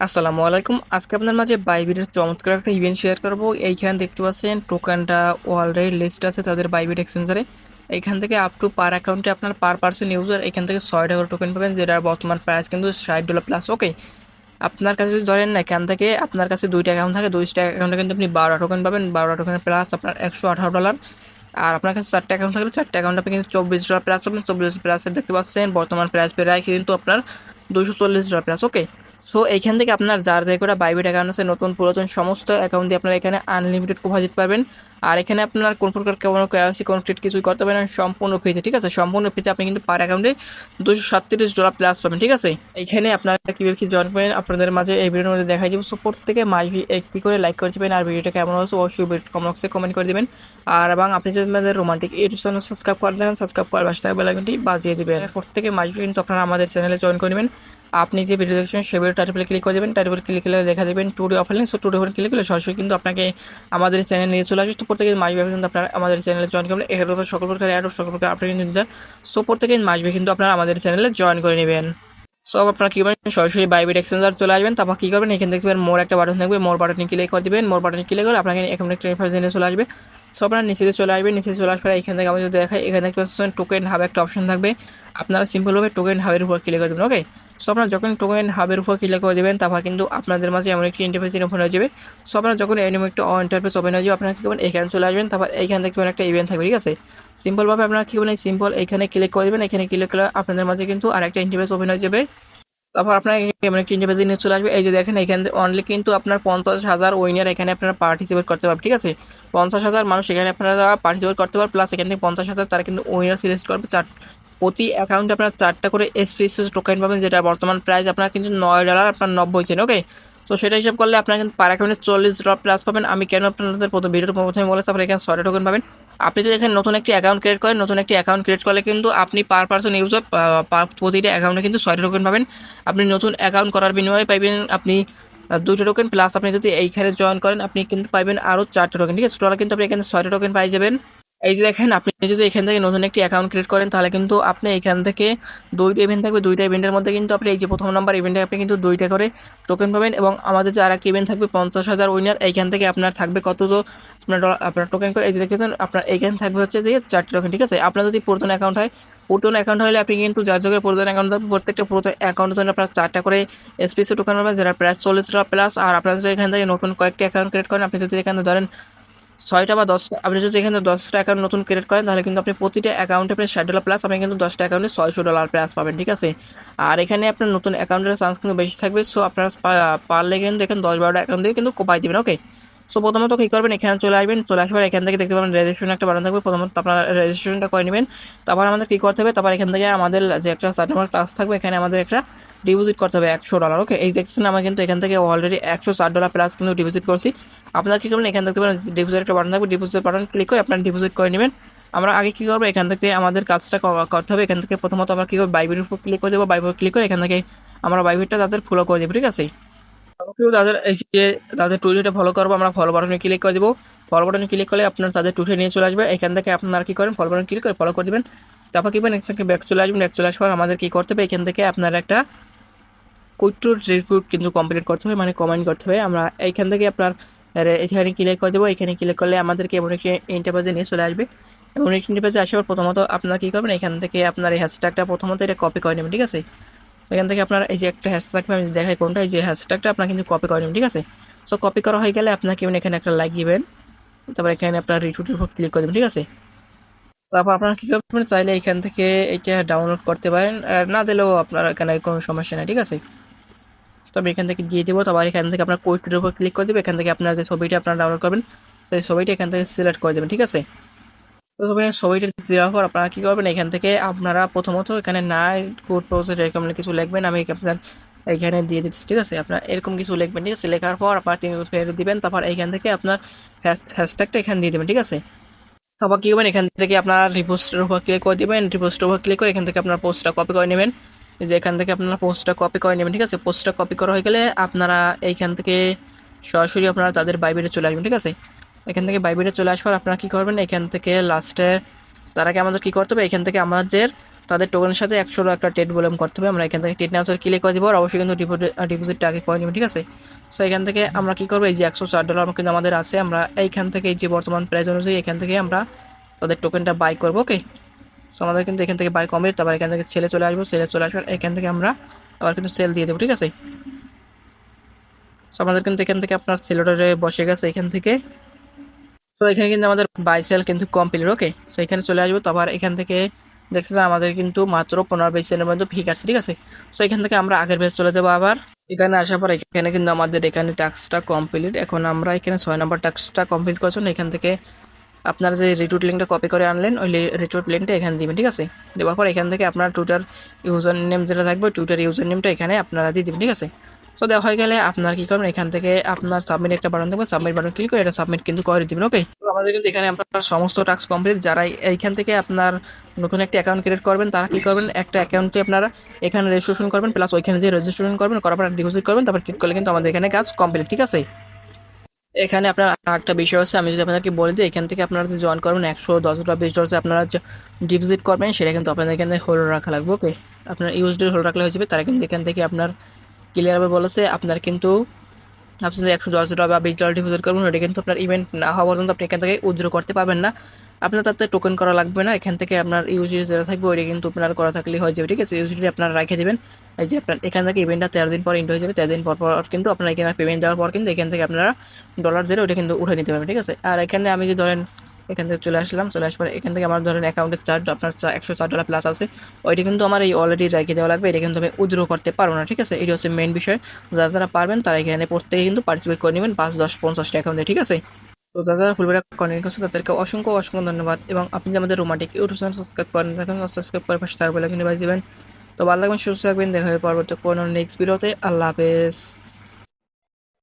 আসসালামু আলাইকুম। আজকে আপনার মাঝে বাইবিটের চমৎকার একটা ইভেন্ট শেয়ার করবো। এইখানে দেখতে পাচ্ছেন টোকেনটা অলরেডি লিস্ট আছে তাদের বাইবিট এক্সচেঞ্জারে। এখান থেকে আপ টু পার অ্যাকাউন্টে আপনার পার পার্সন ইউজার এখান থেকে 6 টাকা টোকেন পাবেন, যেটার বর্তমান প্রাইস কিন্তু $60 প্লাস। ওকে, আপনার কাছে যদি ধরেন না এখান থেকে আপনার কাছে 2টা অ্যাকাউন্ট থাকে, 2টা অ্যাকাউন্টে কিন্তু আপনি 12 টাকা টোকেন পাবেন। 12 টোকেনের প্লাস আপনার $118। আর আপনার কাছে 4টা অ্যাকাউন্ট থাকলে 4টা অ্যাকাউন্ট আপনি কিন্তু $24 প্লাস পাবেন। 24 প্লাসে দেখতে পাচ্ছেন বর্তমান প্রাইস প্রায় কিন্তু আপনার $240 প্লাস। ওকে, সো এইখান থেকে আপনার যার যে করে বাইবিট অ্যাকাউন্ট আছে নতুন পুরাতন সমস্ত অ্যাকাউন্ট দিয়ে আপনারা এখানে আনলিমিটেড কোভা দিতে পারবেন। আর এখানে আপনার কোন প্রকার কোনো কেওয়াইসি কোনো ট্রিট কিছুই করতে পারবেন না, সম্পূর্ণ ফ্রিতে। ঠিক আছে, সম্পূর্ণ ফ্রিতে আপনি কিন্তু পার অ্যাকাউন্টে $237 প্লাস পাবেন। ঠিক আছে, এইখানে আপনারা কীভাবে কি জয়েন করেন আপনাদের মাঝে এই ভিডিওর মধ্যে দেখাই দিব। সো প্রত্যেকে মাঝে একটি করে লাইক করে দেবেন, আর ভিডিওটা কেমন হচ্ছে অবশ্যই কমেন্ট বক্সে কমেন্ট করে দেবেন। আর এবং আপনি যদি আমাদের রোমান্টিক ইউটিউব চ্যানেল সাবস্ক্রাইব করে দেন, সাবস্ক্রাইব করার পাশে থাকা বেল আইকনটি বাজিয়ে দিবেন। প্রত্যেকে মাসবে কিন্তু আপনারা আমাদের চ্যানেলে জয়েন করে নেবেন। আপনি যে ভিডিও দেখছেন সেই ভিডিও টাইটেলে ক্লিক করে দেবেন, টাইটেলে ক্লিক করলে দেখা দেবেন today offer link. So today offer click করলে সরাসরি কিন্তু আপনাকে আমাদের চ্যানেল নিয়ে চলে আসবে। তো প্রত্যেকে মাসবে কিন্তু আপনারা আমাদের চ্যানেলে জয়েন করবেন। এখানে সকল প্রকার অ্যাড সকল প্রকার আপনি কিন্তু সো প্রত্যেকে মাসবে কিন্তু আপনারা আমাদের চ্যানেলে জয়েন করে নেবেন। সব আপনারা কী করবেন, সরাসরি বাইবিট এক্সচেঞ্জার চলে আসবেন। তারপর কী করবেন, এখানে দেখবেন মোর একটা বাটন থাকবে, মোর বাটনে ক্লিক করে দেবেন। মোর বাটনে ক্লিক করে আপনাকে এখন একটা ইনফরমেশন চলে আসবে। সো আপনারা নিচে চলে আসবেন। নিচে চলে আসার পরে এখান থেকে আমি যদি দেখাই, এখানে দেখতে পাচ্ছেন টোকেন হাব একটা অপশন থাকবে। আপনারা সিম্পলভাবে টোকেন হাবের উপর ক্লিক করে দেবেন। ওকে, সো আপনারা যখন টোকেন হাবের উপর ক্লিক করে দেবেন তারপর কিন্তু আপনাদের মাঝে এমন একটি ইন্টারফেস ওপেন হয়ে যাবে। সো আপনারা যখন এমন একটা ইন্টারফেস ওপেন হয়ে যাবে আপনারা কী করবেন, এখানে চলে আসবেন। তারপর এইখানে দেখবেন একটা ইভেন্ট থাকবে। ঠিক আছে, সিম্পলভাবে আপনারা কী করবেন, সিম্পল এখানে ক্লিক করে দেবেন। এখানে ক্লিক করলে আপনাদের মাঝে কিন্তু আরেকটা ইন্টারফেস ওপেন হয়ে যাবে। তারপর আপনার মানে তিনটে পেজে নিয়ে চলে আসবে। এই যে দেখেন এখানে অনলি কিন্তু আপনার 50,000 উইনার এখানে আপনারা পার্টিসিপেট করতে পারবেন। ঠিক আছে, 50,000 মানুষ এখানে আপনারা পার্টিসিপেট করতে পারবেন। প্লাস এখান থেকে 50,000 তারা কিন্তু উইনার সিলেক্ট করবে। প্রতি অ্যাকাউন্টে আপনার 4টা করে এসপিএস টোকেন পাবেন, যেটা বর্তমান প্রাইস আপনার কিন্তু $9 আপনার 90 সেন্ট। ওকে, তো সেটা হিসাব করলে আপনার কিন্তু পার অ্যাকাউন্টে $40 প্লাস পাবেন। আমি কেন আপনাদের ভিডিওর প্রথমে বলেছি, তারপরে এখানে 6টা টোকেন পাবেন। আপনি যদি এখানে নতুন একটি অ্যাকাউন্ট ক্রিয়েট করেন, নতুন একটি অ্যাকাউন্ট ক্রিয়েট করলে কিন্তু আপনি পার পার্সন ইউজার প্রতিটা অ্যাকাউন্টে কিন্তু 6টা টোকেন পাবেন। আপনি নতুন অ্যাকাউন্ট করার বিনিময়ে পাইবেন আপনি 2টা টোকেন। প্লাস আপনি যদি এইখানে জয়েন করেন আপনি কিন্তু পাইবেন আরও 4টা টোকেন। ঠিক আছে, টোটাল কিন্তু আপনি এখানে 6টা টোকেন পাই যাবেন। এই যে দেখেন, আপনি যদি এখান থেকে নতুন একটি অ্যাকাউন্ট ক্রিয়েট করেন তাহলে কিন্তু আপনি এখান থেকে 2টা ইভেন্ট থাকবে। 2টা ইভেন্টের মধ্যে কিন্তু আপনি এই যে প্রথম নাম্বার ইভেন্টে আপনি কিন্তু 2টা করে টোকেন পাবেন। এবং আমাদের যে আরেকটি ইভেন্ট থাকবে 50,000 উইনার, এইখান থেকে আপনার থাকবে কত, তো আপনার টোকেন করে এই যে দেখেছেন আপনার এইখানে থাকবে হচ্ছে যে 4টা টোকেন। ঠিক আছে, আপনার যদি পুরাতন অ্যাকাউন্ট হয়, পুরাতন অ্যাকাউন্ট হলে আপনি কিন্তু যার জায়গায় পুরাতন অ্যাকাউন্ট থাকবে প্রত্যেকটা পুরাতন অ্যাকাউন্টের জন্য আপনার 4টা করে এসপিসি টোকেন পাবেন, যেটা প্রায় $40 প্লাস। আর আপনার যদি এখান থেকে নতুন কয়েকটি অ্যাকাউন্ট ক্রিয়েট করেন, আপনি যদি এখানে ধরেন 6টা বা 10টা, আপনি যদি এখানে 10টা অ্যাকাউন্ট নতুন ক্রিয়েট করেন তাহলে কিন্তু আপনি প্রতিটা অ্যাকাউন্টে আপনি $60 প্লাস, আপনি কিন্তু 10টা অ্যাকাউন্টে $600 প্লাস পাবেন। ঠিক আছে, আর এখানে আপনার নতুন অ্যাকাউন্টের চান্স কিন্তু বেশি থাকবে। সো আপনারা পারলে কিন্তু এখানে 10-12টা অ্যাকাউন্ট দিয়ে কিন্তু কোপাই দিবেন। ওকে, তো প্রথমত কী করবেন, এখানে চলে আসবেন। চলে আসার এখান থেকে দেখতে পাবেন রেজিস্ট্রেশন একটা বাটন থাকবে। প্রথমত আপনারা রেজিস্ট্রেশনটা করে নেবেন। তারপর আমাদের কী করতে হবে, তারপর এখান থেকে আমাদের যে একটা 4 নম্বর ক্লাস থাকবে, এখানে আমাদের একটা ডিপোজিট করতে হবে $100। ওকে, এই দেখছেন আমরা কিন্তু এখান থেকে অলরেডি $104 প্লাস কিন্তু ডিপোজিট করছি। আপনারা কী করবেন, এখান থেকে ডিপোজিট একটা বাটন থাকবে, ডিপোজিট বাটন ক্লিক করে আপনারা ডিপোজিট করে নেবেন। আমরা আগে কী করবো, এখান থেকে আমাদের কাজটা করতে হবে। এখান থেকে প্রথমত আমরা কী করবো, বাইবিটের উপর ক্লিক করে দেবো। বাইবিট ক্লিক করে এখান থেকে আমরা বাইবিটটা তাদের ফলো করে দেবো। ঠিক আছে, আমাকেও তাদের এই যে তাদের টুইটারটা ফলো করবো, আমরা ফলো বাটনে ক্লিক করে দেবো। ফলো বাটনে ক্লিক করলে আপনার তাদের টুইটার নিয়ে চলে আসবে। এখান থেকে আপনারা কী করেন, ফলো বাটনে ক্লিক করে ফলো করে দেবেন। তারপর কী করবেন, এখান থেকে ব্যাক চলে আসবেন। ব্যাক চলে আসার পর আমাদের কী করতে হবে, এখান থেকে আপনার একটা কুইক টু রিক্রুট কিন্তু কমপ্লিট করতে হবে, মানে কমেন্ট করতে হবে। আমরা এইখান থেকে আপনার এখানে ক্লিক করে দেবো। এখানে ক্লিক করলে আমাদেরকে এমন একটি ইন্টারফেসে নিয়ে চলে আসবে। এবং এই ইন্টারফেসে আসার প্রথমত আপনারা কী করবেন, এখান থেকে আপনার এই হ্যাশট্যাগটা প্রথমত এটা কপি করে নেবেন। ঠিক আছে, এখান থেকে আপনার এই যে একটা হ্যাশট্যাগ আমি দেখাই কোনটা, এই যে হ্যাশট্যাগটা আপনার কিন্তু কপি করে নেবেন। ঠিক আছে, সো কপি করা হয়ে গেলে আপনাকে এখানে একটা লাইক দিবেন। তারপর এখানে আপনার রিটুইটের উপর ক্লিক করে দেবেন। ঠিক আছে, তারপর আপনারা কী করবেন, চাইলে এখান থেকে এটা ডাউনলোড করতে পারেন, আর না দিলেও আপনার এখানে কোনো সমস্যা নেই। ঠিক আছে, তো আমি এখান থেকে দিয়ে দেবো। তারপর এখান থেকে আপনার কোডটির উপর ক্লিক করে দেবেন। এখান থেকে আপনার যে ছবিটা আপনারা ডাউনলোড করবেন সেই ছবিটা এখান থেকে সিলেক্ট করে দেবেন। ঠিক আছে, তো ছবিটা দেওয়ার পর আপনারা কী করবেন, এখান থেকে আপনারা প্রথমত এখানে না কোড প্রসেস এরকম কিছু লিখবেন, আমি আপনার এইখানে দিয়ে দিচ্ছি। ঠিক আছে, আপনার এরকম কিছু লিখবেন। ঠিক আছে, লেখার পর আপনার ফেরত দিবেন। তারপর এইখান থেকে আপনার হ্যাশট্যাগটা এখানে দিয়ে দেবেন। ঠিক আছে, তারপর কী করবেন, এখান থেকে আপনার রিপোস্টের উপর ক্লিক করে দেবেন। রিপোস্টের উপর ক্লিক করে এখান থেকে আপনার পোস্টটা কপি করে নেবেন। যে এখান থেকে আপনারা পোস্টটা কপি করে নেবেন। ঠিক আছে, পোস্টটা কপি করা হয়ে গেলে আপনারা এইখান থেকে সরাসরি আপনারা তাদের বাইবেটে চলে আসবেন। ঠিক আছে, এখান থেকে বাইবেটে চলে আসবার আপনারা কী করবেন, এখান থেকে লাস্টে তার আগে আমাদের কী করতে হবে, এখান থেকে আমাদের তাদের টোকেনের সাথে 100 একটা ট্রেড ভলিউম করতে হবে। আমরা এখান থেকে ট্রেড নাও ক্লিক করে দিব, আর অবশ্যই কিন্তু ডিপোজিটটা আগে করে নেবেন, ঠিক আছে। সো এখান থেকে আমরা কি করবো, এই যে $104 কিন্তু আমাদের আছে, আমরা এইখান থেকে এই যে বর্তমান প্রাইস অনুযায়ী এখান থেকে আমরা তাদের টোকেনটা বাই করবো। ওকে, সো আমাদের কিন্তু এখান থেকে বাই কমপ্লিট। তারপর এখান থেকে সেলে চলে আসবো, সেলে চলে আসার এখান থেকে আমরা আবার কিন্তু সেল দিয়ে দেবো, ঠিক আছে। সো আমাদের কিন্তু এখান থেকে আপনার সেল অর্ডারে বসে গেছে এখান থেকে। তো এখানে কিন্তু আমাদের বাই সেল কিন্তু কমপ্লিট। ওকে, সো এখানে চলে আসবো। তারপর এখান থেকে দেখতেছেন আমাদের কিন্তু মাত্র 15-20 সেকেন্ডের মধ্যে ঠিক আছে, ঠিক আছে। সো এখান থেকে আমরা আগের পেজ চলে যাবো। আবার এখানে আসার পর এখানে কিন্তু আমাদের এখানে টাস্কটা কমপ্লিট। এখন আমরা এখানে 6 নম্বর টাস্কটা কমপ্লিট করছেন। এখান থেকে আপনারা যে রিটুইট লিঙ্কটা কপি করে আনলেন, ওই রিটুইট লিঙ্কটা এখানে দিবেন, ঠিক আছে। দেওয়ার পর এখান থেকে আপনার টুইটার ইউজার নেম যেটা থাকবে, টুইটার ইউজার নেমটা এখানে আপনারা দিয়ে দিবেন, ঠিক আছে। সো দেওয়া হয়ে গেলে আপনার কি করবেন, এখান থেকে আপনার সাবমিট একটা বাটন থাকবে, সাবমিট বাটন ক্লিক করে এটা সাবমিট কিন্তু করে দিবেন। ওকে, তো আমাদের কিন্তু এখানে আপনার সমস্ত টাস্ক কমপ্লিট। যারা এইখান থেকে আপনার নতুন একটা অ্যাকাউন্ট ক্রিয়েট করবেন, তারা কি করবেন, একটা অ্যাকাউন্টে আপনারা এখানে রেজিস্ট্রেশন করবেন, প্লাস ওইখানে যে রেজিস্ট্রেশন করবেন, করার পর ডিপোজিট করবেন, তারপর ক্লিক করলে কিন্তু আমাদের এখানে কাজ কমপ্লিট, ঠিক আছে। এখানে আপনার একটা বিষয় হচ্ছে, আমি যদি আপনাদেরকে বলে দিই, এখান থেকে আপনারা যে জয়েন করবেন $110 $20 আপনারা ডিপোজিট করবেন, সেটা কিন্তু আপনাদের এখানে হোল্ড রাখা লাগবে। ওকে, আপনার ইউএসডি হোল্ড রাখলে হয়ে যাবে। তারা কিন্তু এখান থেকে আপনার ক্লিয়ারভাবে বলেছে আপনার কিন্তু আপনি যদি $110 বা $20 ডিপোজিট করবেন, ওটা কিন্তু আপনার ইভেন্ট না হওয়া পর্যন্ত আপনি এখান থেকে উইথড্র করতে পারবেন না। আপনার তাতে টোকেন করা লাগবে না। এখান থেকে আপনার ইউজিডি যেটা থাকবে ওইটা কিন্তু আপনার করা থাকলেই হয়ে যাবে, ঠিক আছে। ইউজিডি আপনারা রেখে দেবেন। এই যে আপনার এখান থেকে ইভেন্টটা 13 দিন পর ইন্ট হয়ে যাবে। 13 দিন পর পর কিন্তু আপনার এখানে পেমেন্ট দেওয়ার পর কিন্তু এখান থেকে আপনারা ডলার যেটা ওইটা কিন্তু উঠে নিতে পারবেন, ঠিক আছে। আর এখানে আমি যে ধরেন এখান থেকে চলে আসলাম, চলে আসার পরে এখান থেকে আমার ধরেন অ্যাকাউন্টে চার্জ আপনার $104 প্লাস আছে, ওইটা কিন্তু আমার এই অলরেডি রেখে দেওয়া লাগবে। এটা কিন্তু আমি উইথড্র করতে পারবো না, ঠিক আছে। এটি হচ্ছে মেইন বিষয়। যারা যারা পারবেন তারা এখানে প্রত্যেকে কিন্তু পার্টিসিপেট করে নেবেন 5, 10, 50টা অ্যাকাউন্টে, ঠিক আছে। তো যারা যারা ফুলবেড়া কন্টেন্ট করছে তাদেরকে অসংখ্য অসংখ্য ধন্যবাদ। এবং আপনি যে আমাদের রোমান্টিক ইউটিউব চ্যানেল সাবস্ক্রাইব করেন, দেখেন সাবস্ক্রাইব করে পাশে থাকবে, কিন্তু বাজিবেন। তো ভালো থাকবেন, সুস্থ থাকবেন, দেখা হবে পরবর্তী কোনো নেক্সট ভিডিওতে। আল্লাহ হাফেজ।